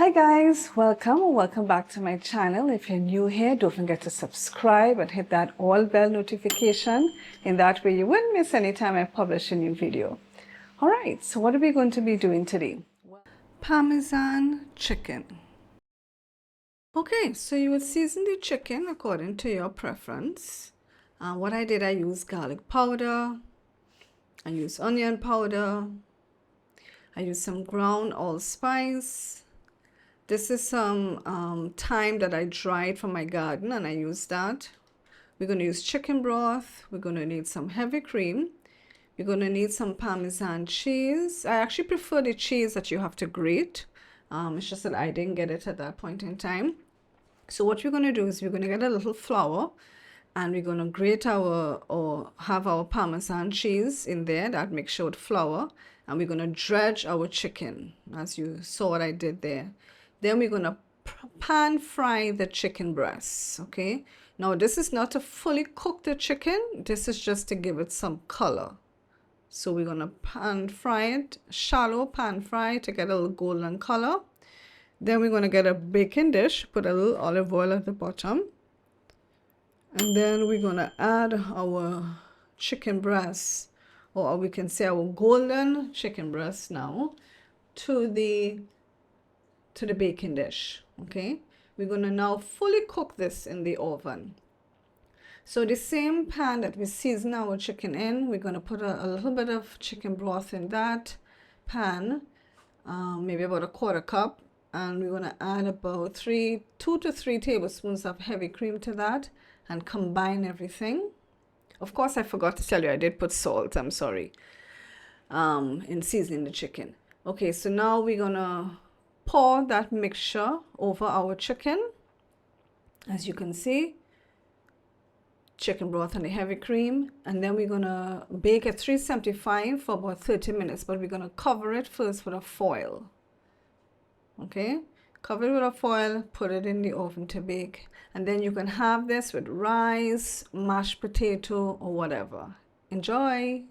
Hi guys, welcome back to my channel. If you're new here, don't forget to subscribe and hit that all bell notification. In that way you won't miss any time I publish a new video. Alright, so what are we going to be doing today? Parmesan chicken. Okay, so you will season the chicken according to your preference. What I did, I used garlic powder, I used onion powder, I used some ground allspice. This is some thyme that I dried from my garden and I used that. We're going to use chicken broth. We're going to need some heavy cream. We're going to need some Parmesan cheese. I actually prefer the cheese that you have to grate. It's just that I didn't get it at that point in time. So what we're going to do is we're going to get a little flour and we're going to grate or have our Parmesan cheese in there, that mixture with flour, and we're going to dredge our chicken, as you saw what I did there. Then we're going to pan fry the chicken breasts, okay? Now this is not to fully cook the chicken, this is just to give it some color. So we're going to pan fry it, shallow pan fry to get a little golden color. Then we're going to get a baking dish, put a little olive oil at the bottom. And then we're going to add our chicken breasts, or we can say our golden chicken breasts now, to the baking dish, okay? We're going to now fully cook this in the oven. So the same pan that we season our chicken in, we're going to put a little bit of chicken broth in that pan, maybe about a quarter cup. And we're going to add about 2 to 3 tablespoons of heavy cream to that and combine everything. Of course, I forgot to tell you, I did put salt, I'm sorry, in seasoning the chicken. Okay, so now we're going to pour that mixture over our chicken. As you can see, chicken broth and the heavy cream, and then we're going to bake at 375 for about 30 minutes, but we're going to cover it first with a foil. Okay, cover it with a foil, put it in the oven to bake, and then you can have this with rice, mashed potato, or whatever. Enjoy!